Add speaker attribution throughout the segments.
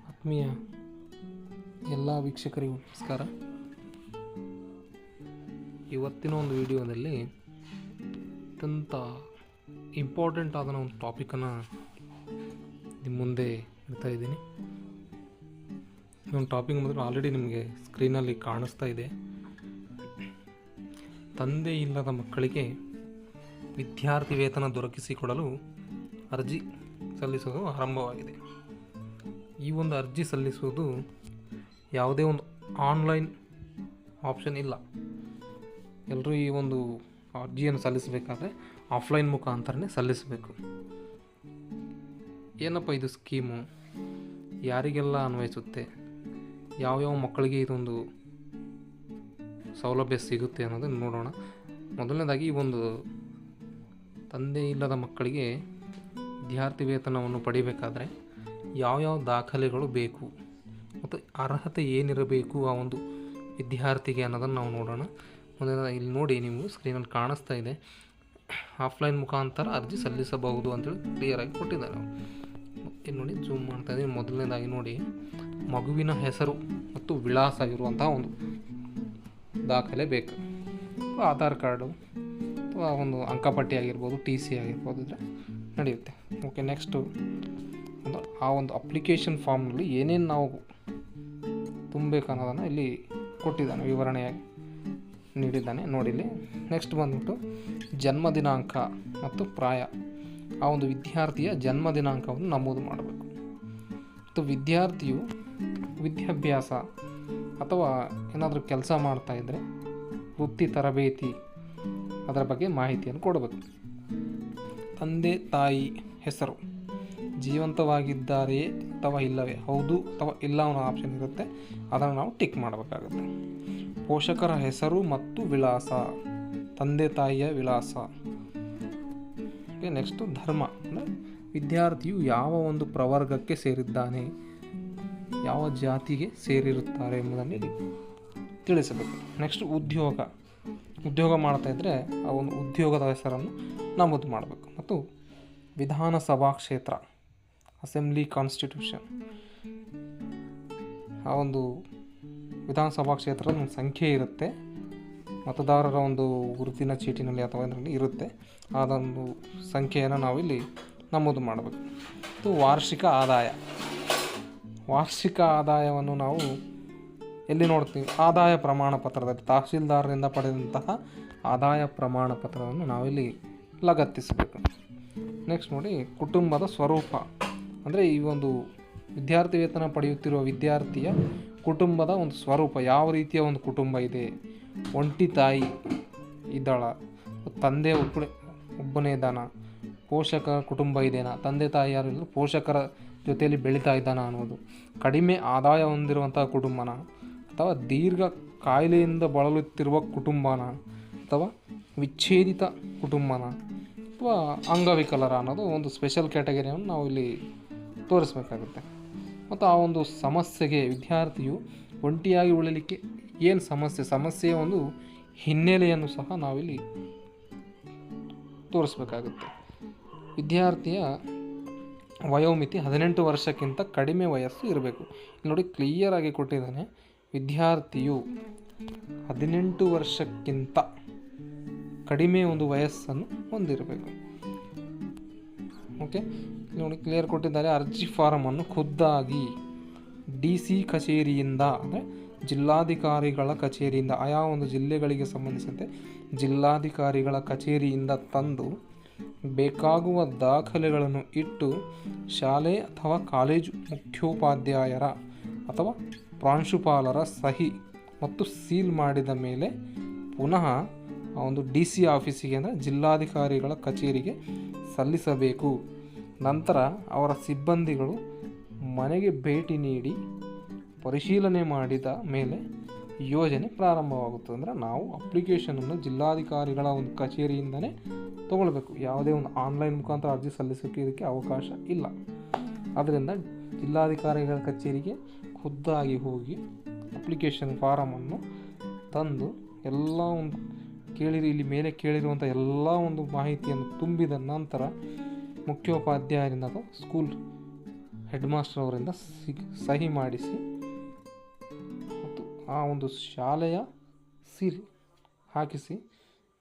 Speaker 1: ಆತ್ಮೀಯ ಎಲ್ಲ ವೀಕ್ಷಕರಿಗೂ ನಮಸ್ಕಾರ. ಇವತ್ತಿನ ಒಂದು ವಿಡಿಯೋದಲ್ಲಿ ಅತ್ಯಂತ ಇಂಪಾರ್ಟೆಂಟ್ ಆದ ಒಂದು ಟಾಪಿಕನ್ನು ನಿಮ್ಮ ಮುಂದೆ ಇಡ್ತಾ ಇದ್ದೀನಿ. ಈ ಒಂದು ಟಾಪಿಕ್ ಮೊದಲು ಆಲ್ರೆಡಿ ನಿಮಗೆ ಸ್ಕ್ರೀನಲ್ಲಿ ಕಾಣಿಸ್ತಾ ಇದೆ. ತಂದೆ ಇಲ್ಲದ ಮಕ್ಕಳಿಗೆ ವಿದ್ಯಾರ್ಥಿ ವೇತನ ದೊರಕಿಸಿಕೊಡಲು ಅರ್ಜಿ ಸಲ್ಲಿಸೋದು ಆರಂಭವಾಗಿದೆ. ಈ ಒಂದು ಅರ್ಜಿ ಸಲ್ಲಿಸುವುದು ಯಾವುದೇ ಒಂದು ಆನ್ಲೈನ್ ಆಪ್ಷನ್ ಇಲ್ಲ. ಎಲ್ಲರೂ ಈ ಒಂದು ಅರ್ಜಿಯನ್ನು ಸಲ್ಲಿಸಬೇಕಾದ್ರೆ ಆಫ್ಲೈನ್ ಮುಖಾಂತರನೇ ಸಲ್ಲಿಸಬೇಕು. ಏನಪ್ಪ ಇದು ಸ್ಕೀಮು, ಯಾರಿಗೆಲ್ಲ ಅನ್ವಯಿಸುತ್ತೆ, ಯಾವ್ಯಾವ ಮಕ್ಕಳಿಗೆ ಇದೊಂದು ಸೌಲಭ್ಯ ಸಿಗುತ್ತೆ ಅನ್ನೋದನ್ನು ನೋಡೋಣ. ಮೊದಲನೇದಾಗಿ ಈ ಒಂದು ತಂದೆ ಇಲ್ಲದ ಮಕ್ಕಳಿಗೆ ವಿದ್ಯಾರ್ಥಿ ವೇತನವನ್ನು ಪಡಿಬೇಕಾದ್ರೆ ಯಾವ್ಯಾವ ದಾಖಲೆಗಳು ಬೇಕು ಮತ್ತು ಅರ್ಹತೆ ಏನಿರಬೇಕು ಆ ಒಂದು ವಿದ್ಯಾರ್ಥಿಗೆ ಅನ್ನೋದನ್ನು ನಾವು ನೋಡೋಣ. ಮೊದಲನೇದಾಗಿ ಇಲ್ಲಿ ನೋಡಿ, ನೀವು ಸ್ಕ್ರೀನಲ್ಲಿ ಕಾಣಿಸ್ತಾ ಇದೆ, ಆಫ್ಲೈನ್ ಮುಖಾಂತರ ಅರ್ಜಿ ಸಲ್ಲಿಸಬಹುದು ಅಂತೇಳಿ ಕ್ಲಿಯರಾಗಿ ಕೊಟ್ಟಿದ್ದಾರೆ. ಇಲ್ಲಿ ನೋಡಿ, ಜೂಮ್ ಮಾಡ್ತಾ ಇದ್ದೀನಿ. ಮೊದಲನೇದಾಗಿ ನೋಡಿ, ಮಗುವಿನ ಹೆಸರು ಮತ್ತು ವಿಳಾಸ ಇರುವಂತಹ ಒಂದು ದಾಖಲೆ ಬೇಕು. ಆಧಾರ್ ಕಾರ್ಡು ಅಥವಾ ಒಂದು ಅಂಕಪಟ್ಟಿ ಆಗಿರ್ಬೋದು, ಟಿ ಸಿ ಆಗಿರ್ಬೋದು ಇದ್ರೆ ನಡೆಯುತ್ತೆ. ಓಕೆ, ನೆಕ್ಸ್ಟು ಆ ಒಂದು ಅಪ್ಲಿಕೇಶನ್ ಫಾರ್ಮ್ನಲ್ಲಿ ಏನೇನು ನಾವು ತುಂಬಬೇಕು ಅನ್ನೋದನ್ನು ಇಲ್ಲಿ ಕೊಟ್ಟಿದ್ದಾನೆ, ವಿವರಣೆಯಾಗಿ ನೀಡಿದ್ದಾನೆ ನೋಡಿ ಇಲ್ಲಿ. ನೆಕ್ಸ್ಟ್ ಬಂದ್ಬಿಟ್ಟು ಜನ್ಮ ದಿನಾಂಕ ಮತ್ತು ಪ್ರಾಯ. ಆ ಒಂದು ವಿದ್ಯಾರ್ಥಿಯ ಜನ್ಮ ದಿನಾಂಕವನ್ನು ನಮೂದು ಮಾಡಬೇಕು. ಮತ್ತು ವಿದ್ಯಾರ್ಥಿಯು ವಿದ್ಯಾಭ್ಯಾಸ ಅಥವಾ ಏನಾದರೂ ಕೆಲಸ ಮಾಡ್ತಾಯಿದ್ರೆ ವೃತ್ತಿ ತರಬೇತಿ ಅದರ ಬಗ್ಗೆ ಮಾಹಿತಿಯನ್ನು ಕೊಡಬೇಕು. ತಂದೆ ತಾಯಿ ಹೆಸರು ಜೀವಂತವಾಗಿದ್ದಾರೆಯೇ ಅಥವಾ ಇಲ್ಲವೇ, ಹೌದು ಅಥವಾ ಇಲ್ಲ ಅನ್ನೋ ಆಪ್ಷನ್ ಇರುತ್ತೆ, ಅದನ್ನು ನಾವು ಟಿಕ್ ಮಾಡಬೇಕಾಗುತ್ತೆ. ಪೋಷಕರ ಹೆಸರು ಮತ್ತು ವಿಳಾಸ, ತಂದೆ ತಾಯಿಯ ವಿಳಾಸ. ನೆಕ್ಸ್ಟು ಧರ್ಮ, ಅಂದರೆ ವಿದ್ಯಾರ್ಥಿಯು ಯಾವ ಒಂದು ಪ್ರವರ್ಗಕ್ಕೆ ಸೇರಿದ್ದಾನೆ, ಯಾವ ಜಾತಿಗೆ ಸೇರಿರುತ್ತಾರೆ ಎಂಬುದನ್ನು ತಿಳಿಸಬೇಕು. ನೆಕ್ಸ್ಟ್ ಉದ್ಯೋಗ ಮಾಡ್ತಾಯಿದ್ರೆ ಆ ಒಂದು ಉದ್ಯೋಗದ ಹೆಸರನ್ನು ನಮೂದು ಮಾಡಬೇಕು. ಮತ್ತು ವಿಧಾನಸಭಾ ಕ್ಷೇತ್ರ, ಅಸೆಂಬ್ಲಿ ಕಾನ್ಸ್ಟಿಟ್ಯೂಷನ್, ಆ ಒಂದು ವಿಧಾನಸಭಾ ಕ್ಷೇತ್ರದ ಒಂದು ಸಂಖ್ಯೆ ಇರುತ್ತೆ, ಮತದಾರರ ಒಂದು ಗುರುತಿನ ಚೀಟಿನಲ್ಲಿ ಅಥವಾ ಇದರಲ್ಲಿ ಇರುತ್ತೆ, ಅದೊಂದು ಸಂಖ್ಯೆಯನ್ನು ನಾವಿಲ್ಲಿ ನಮೂದು ಮಾಡಬೇಕು. ಮತ್ತು ವಾರ್ಷಿಕ ಆದಾಯವನ್ನು ನಾವು ಎಲ್ಲಿ ನೋಡ್ತೀವಿ, ಆದಾಯ ಪ್ರಮಾಣ ಪತ್ರದಲ್ಲಿ ತಹಸೀಲ್ದಾರರಿಂದ ಪಡೆದಂತಹ ಆದಾಯ ಪ್ರಮಾಣ ಪತ್ರವನ್ನು ನಾವಿಲ್ಲಿ ಲಗತ್ತಿಸಬೇಕು. ನೆಕ್ಸ್ಟ್ ನೋಡಿ, ಕುಟುಂಬದ ಸ್ವರೂಪ, ಅಂದರೆ ಈ ಒಂದು ವಿದ್ಯಾರ್ಥಿ ವೇತನ ಪಡೆಯುತ್ತಿರುವ ವಿದ್ಯಾರ್ಥಿಯ ಕುಟುಂಬದ ಒಂದು ಸ್ವರೂಪ, ಯಾವ ರೀತಿಯ ಒಂದು ಕುಟುಂಬ ಇದೆ, ಒಂಟಿ ತಾಯಿ ಇದ್ದಾಳ, ತಂದೆ ಒಬ್ಬನೇ ಇದ್ದಾನ, ಪೋಷಕರ ಕುಟುಂಬ ಇದೆನಾ, ತಂದೆ ತಾಯಿ ಯಾರು ಇಲ್ಲ ಪೋಷಕರ ಜೊತೆಯಲ್ಲಿ ಬೆಳೀತಾ ಇದ್ದಾನ ಅನ್ನೋದು, ಕಡಿಮೆ ಆದಾಯ ಹೊಂದಿರುವಂತಹ ಕುಟುಂಬನ, ಅಥವಾ ದೀರ್ಘ ಕಾಯಿಲೆಯಿಂದ ಬಳಲುತ್ತಿರುವ ಕುಟುಂಬನ, ಅಥವಾ ವಿಚ್ಛೇದಿತ ಕುಟುಂಬನ, ಅಥವಾ ಅಂಗವಿಕಲರ ಅನ್ನೋದು ಒಂದು ಸ್ಪೆಷಲ್ ಕ್ಯಾಟಗರಿಯನ್ನು ನಾವು ಇಲ್ಲಿ ತೋರಿಸ್ಬೇಕಾಗುತ್ತೆ. ಮತ್ತು ಆ ಒಂದು ಸಮಸ್ಯೆಗೆ ವಿದ್ಯಾರ್ಥಿಯು ಒಂಟಿಯಾಗಿ ಉಳಿಲಿಕ್ಕೆ ಏನು ಸಮಸ್ಯೆಯ ಒಂದು ಹಿನ್ನೆಲೆಯನ್ನು ಸಹ ನಾವಿಲ್ಲಿ ತೋರಿಸ್ಬೇಕಾಗುತ್ತೆ. ವಿದ್ಯಾರ್ಥಿಯ ವಯೋಮಿತಿ 18 ವರ್ಷಕ್ಕಿಂತ ಕಡಿಮೆ ವಯಸ್ಸು ಇರಬೇಕು. ನೋಡಿ, ಕ್ಲಿಯರಾಗಿ ಕೊಟ್ಟಿದ್ದಾನೆ, ವಿದ್ಯಾರ್ಥಿಯು 18 ವರ್ಷಕ್ಕಿಂತ ಕಡಿಮೆ ಒಂದು ವಯಸ್ಸನ್ನು ಹೊಂದಿರಬೇಕು. ಓಕೆ, ನೋಡಿ ಕ್ಲಿಯರ್ ಕೊಟ್ಟಿದ್ದಾರೆ. ಅರ್ಜಿ ಫಾರಮನ್ನು ಖುದ್ದಾಗಿ DC ಕಚೇರಿಯಿಂದ, ಅಂದರೆ ಜಿಲ್ಲಾಧಿಕಾರಿಗಳ ಕಚೇರಿಯಿಂದ, ಆಯಾ ಒಂದು ಜಿಲ್ಲೆಗಳಿಗೆ ಸಂಬಂಧಿಸಿದಂತೆ ಜಿಲ್ಲಾಧಿಕಾರಿಗಳ ಕಚೇರಿಯಿಂದ ತಂದು ಬೇಕಾಗುವ ದಾಖಲೆಗಳನ್ನು ಇಟ್ಟು ಶಾಲೆ ಅಥವಾ ಕಾಲೇಜು ಮುಖ್ಯೋಪಾಧ್ಯಾಯರ ಅಥವಾ ಪ್ರಾಂಶುಪಾಲರ ಸಹಿ ಮತ್ತು ಸೀಲ್ ಮಾಡಿದ ಮೇಲೆ ಪುನಃ ಆ ಒಂದು DC ಆಫೀಸಿಗೆ, ಅಂದರೆ ಜಿಲ್ಲಾಧಿಕಾರಿಗಳ ಕಚೇರಿಗೆ ಸಲ್ಲಿಸಬೇಕು. ನಂತರ ಅವರ ಸಿಬ್ಬಂದಿಗಳು ಮನೆಗೆ ಭೇಟಿ ನೀಡಿ ಪರಿಶೀಲನೆ ಮಾಡಿದ ಮೇಲೆ ಯೋಜನೆ ಪ್ರಾರಂಭವಾಗುತ್ತದೆ. ಅಂದರೆ ನಾವು ಅಪ್ಲಿಕೇಶನನ್ನು ಜಿಲ್ಲಾಧಿಕಾರಿಗಳ ಒಂದು ಕಚೇರಿಯಿಂದನೇ ತೊಗೊಳ್ಬೇಕು. ಯಾವುದೇ ಒಂದು ಆನ್ಲೈನ್ ಮುಖಾಂತರ ಅರ್ಜಿ ಸಲ್ಲಿಸೋಕ್ಕೆ ಇದಕ್ಕೆ ಅವಕಾಶ ಇಲ್ಲ. ಆದ್ದರಿಂದ ಜಿಲ್ಲಾಧಿಕಾರಿಗಳ ಕಚೇರಿಗೆ ಖುದ್ದಾಗಿ ಹೋಗಿ ಅಪ್ಲಿಕೇಶನ್ ಫಾರಮನ್ನು ತಂದು ಎಲ್ಲ ಒಂದು ಇಲ್ಲಿ ಮೇಲೆ ಕೇಳಿರುವಂಥ ಎಲ್ಲ ಒಂದು ಮಾಹಿತಿಯನ್ನು ತುಂಬಿದ ನಂತರ ಮುಖ್ಯೋಪಾಧ್ಯಾಯರಿಂದ ಅಥವಾ ಸ್ಕೂಲ್ ಹೆಡ್ ಮಾಸ್ಟರ್ ಅವರಿಂದ ಸಹಿ ಮಾಡಿಸಿ ಮತ್ತು ಆ ಒಂದು ಶಾಲೆಯ ಸೀಲ್ ಹಾಕಿಸಿ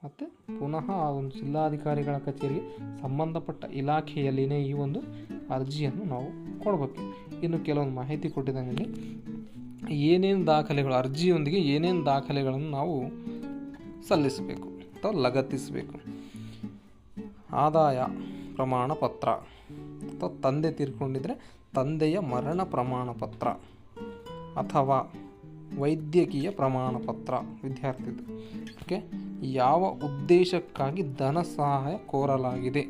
Speaker 1: ಮತ್ತು ಪುನಃ ಆ ಒಂದು ಜಿಲ್ಲಾಧಿಕಾರಿಗಳ ಕಚೇರಿಗೆ ಸಂಬಂಧಪಟ್ಟ ಇಲಾಖೆಯಲ್ಲಿನೇ ಈ ಒಂದು ಅರ್ಜಿಯನ್ನು ನಾವು ಕೊಡಬೇಕು. ಇನ್ನು ಕೆಲವೊಂದು ಮಾಹಿತಿ ಕೊಟ್ಟಿದ್ದಂಗೆ ಏನೇನು ದಾಖಲೆಗಳು, ಅರ್ಜಿಯೊಂದಿಗೆ ಏನೇನು ದಾಖಲೆಗಳನ್ನು ನಾವು ಸಲ್ಲಿಸಬೇಕು ಅಥವಾ ಲಗತ್ತಿಸಬೇಕು. ಆದಾಯ ಪ್ರಮಾಣ ಪತ್ರ ಅಥವಾ ತಂದೆ ತೀರ್ಕೊಂಡಿದ್ದರೆ ತಂದೆಯ ಮರಣ ಪ್ರಮಾಣ ಪತ್ರ ಅಥವಾ ವೈದ್ಯಕೀಯ ಪ್ರಮಾಣ ಪತ್ರ ವಿದ್ಯಾರ್ಥಿದು. ಓಕೆ, ಯಾವ ಉದ್ದೇಶಕ್ಕಾಗಿ ಧನ ಸಹಾಯ ಕೋರಲಾಗಿದೆ,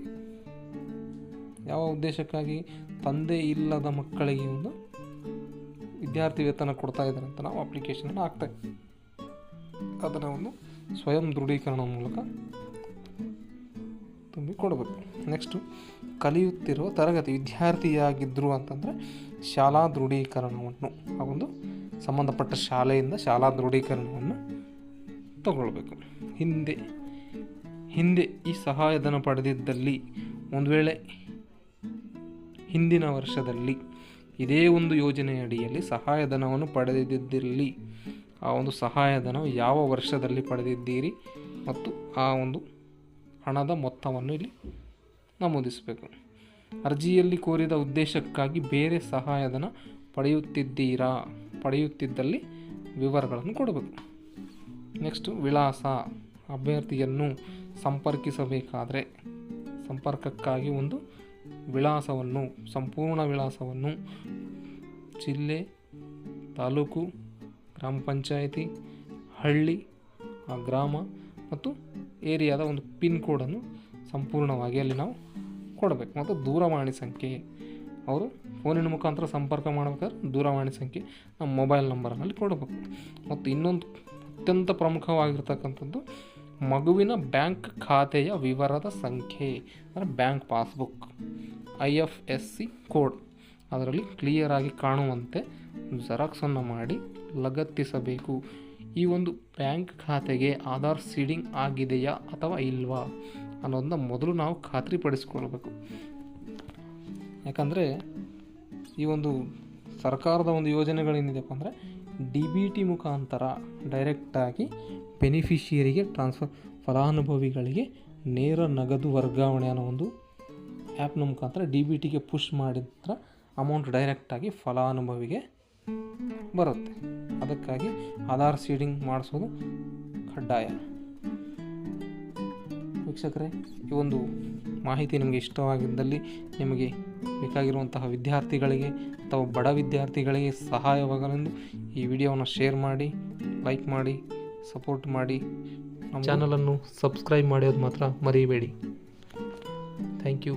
Speaker 1: ಯಾವ ಉದ್ದೇಶಕ್ಕಾಗಿ ತಂದೆ ಇಲ್ಲದ ಮಕ್ಕಳಿಗೆ ಒಂದು ವಿದ್ಯಾರ್ಥಿ ವೇತನ ಕೊಡ್ತಾ ಇದ್ದಾರೆ ಅಂತ ನಾವು ಅಪ್ಲಿಕೇಶನ್ ಹಾಕ್ತೇವೆ. ಅದನ್ನು ಒಂದು ಸ್ವಯಂ ದೃಢೀಕರಣ ಮೂಲಕ ತುಂಬಿ ಕೊಡಬೇಕು. ನೆಕ್ಸ್ಟು ಕಲಿಯುತ್ತಿರುವ ತರಗತಿ ವಿದ್ಯಾರ್ಥಿಯಾಗಿದ್ದರು ಅಂತಂದರೆ ಶಾಲಾ ದೃಢೀಕರಣವನ್ನು, ಆ ಒಂದು ಸಂಬಂಧಪಟ್ಟ ಶಾಲೆಯಿಂದ ಶಾಲಾ ದೃಢೀಕರಣವನ್ನು ತಗೊಳ್ಬೇಕು. ಹಿಂದೆ ಈ ಸಹಾಯಧನ ಪಡೆದಿದ್ದಲ್ಲಿ, ಒಂದು ವೇಳೆ ಹಿಂದಿನ ವರ್ಷದಲ್ಲಿ ಇದೇ ಒಂದು ಯೋಜನೆಯಡಿಯಲ್ಲಿ ಸಹಾಯಧನವನ್ನು ಪಡೆದಿದ್ದಲ್ಲಿ ಆ ಒಂದು ಸಹಾಯಧನ ಯಾವ ವರ್ಷದಲ್ಲಿ ಪಡೆದಿದ್ದೀರಿ ಮತ್ತು ಆ ಒಂದು ಹಣದ ಮೊತ್ತವನ್ನು ಇಲ್ಲಿ ನಮೂದಿಸಬೇಕು. ಅರ್ಜಿಯಲ್ಲಿ ಕೋರಿದ ಉದ್ದೇಶಕ್ಕಾಗಿ ಬೇರೆ ಸಹಾಯಧನ ಪಡೆಯುತ್ತಿದ್ದಲ್ಲಿ ವಿವರಗಳನ್ನು ಕೊಡಬೇಕು. ನೆಕ್ಸ್ಟು ವಿಳಾಸ, ಅಭ್ಯರ್ಥಿಯನ್ನು ಸಂಪರ್ಕಿಸಬೇಕಾದರೆ ಸಂಪರ್ಕಕ್ಕಾಗಿ ಒಂದು ವಿಳಾಸವನ್ನು, ಸಂಪೂರ್ಣ ವಿಳಾಸವನ್ನು, ಜಿಲ್ಲೆ, ತಾಲೂಕು, ಗ್ರಾಮ ಪಂಚಾಯಿತಿ, ಹಳ್ಳಿ, ಆ ಗ್ರಾಮ ಮತ್ತು ಏರಿಯಾದ ಒಂದು ಪಿನ್ ಕೋಡನ್ನು ಸಂಪೂರ್ಣವಾಗಿ ಅಲ್ಲಿ ನಾವು ಕೊಡಬೇಕು. ಮತ್ತು ದೂರವಾಣಿ ಸಂಖ್ಯೆ, ಅವರು ಫೋನಿನ ಮುಖಾಂತರ ಸಂಪರ್ಕ ಮಾಡಬೇಕಾದ್ರೆ ದೂರವಾಣಿ ಸಂಖ್ಯೆ ನಮ್ಮ ಮೊಬೈಲ್ ನಂಬರ್ನಲ್ಲಿ ಕೊಡಬೇಕು. ಮತ್ತು ಇನ್ನೊಂದು ಅತ್ಯಂತ ಪ್ರಮುಖವಾಗಿರ್ತಕ್ಕಂಥದ್ದು ಮಗುವಿನ ಬ್ಯಾಂಕ್ ಖಾತೆಯ ವಿವರದ ಸಂಖ್ಯೆ, ಅಂದರೆ ಬ್ಯಾಂಕ್ ಪಾಸ್ಬುಕ್, IFSC ಕೋಡ್ ಅದರಲ್ಲಿ ಕ್ಲಿಯರಾಗಿ ಕಾಣುವಂತೆ ಜೆರಾಕ್ಸನ್ನು ಮಾಡಿ ಲಗತ್ತಿಸಬೇಕು. ಈ ಒಂದು ಬ್ಯಾಂಕ್ ಖಾತೆಗೆ ಆಧಾರ್ ಸೀಡಿಂಗ್ ಆಗಿದೆಯಾ ಅಥವಾ ಇಲ್ವಾ ಅನ್ನೋದನ್ನ ಮೊದಲು ನಾವು ಖಾತ್ರಿಪಡಿಸ್ಕೊಳ್ಬೇಕು. ಯಾಕಂದರೆ ಈ ಒಂದು ಸರ್ಕಾರದ ಒಂದು ಯೋಜನೆಗಳೇನಿದೆಯಪ್ಪ ಅಂದರೆ DBT ಮುಖಾಂತರ ಡೈರೆಕ್ಟಾಗಿ ಬೆನಿಫಿಷಿಯರಿಗೆ ಟ್ರಾನ್ಸ್ಫರ್, ಫಲಾನುಭವಿಗಳಿಗೆ ನೇರ ನಗದು ವರ್ಗಾವಣೆ ಅನ್ನೋ ಒಂದು ಆ್ಯಪ್ನ ಮುಖಾಂತರ DBTಗೆ ಪುಷ್ ಮಾಡಿದ್ರೆ ಅಮೌಂಟ್ ಡೈರೆಕ್ಟಾಗಿ ಫಲಾನುಭವಿಗೆ ಬರುತ್ತೆ. ಅದಕ್ಕಾಗಿ ಆಧಾರ್ ಸೀಡಿಂಗ್ ಮಾಡಿಸೋದು ಕಡ್ಡಾಯ. ವೀಕ್ಷಕರೇ, ಈ ಒಂದು ಮಾಹಿತಿ ನಿಮಗೆ ಇಷ್ಟವಾಗಿದ್ದಲ್ಲಿ, ನಿಮಗೆ ಬೇಕಾಗಿರುವಂತಹ ವಿದ್ಯಾರ್ಥಿಗಳಿಗೆ ಅಥವಾ ಬಡ ವಿದ್ಯಾರ್ಥಿಗಳಿಗೆ ಸಹಾಯವಾಗಲೆಂದು ಈ ವಿಡಿಯೋವನ್ನು ಶೇರ್ ಮಾಡಿ, ಲೈಕ್ ಮಾಡಿ, ಸಪೋರ್ಟ್ ಮಾಡಿ. ನಮ್ಮ ಚಾನಲನ್ನು ಸಬ್ಸ್ಕ್ರೈಬ್ ಮಾಡೋದು ಮಾತ್ರ ಮರಿಬೇಡಿ. Thank you.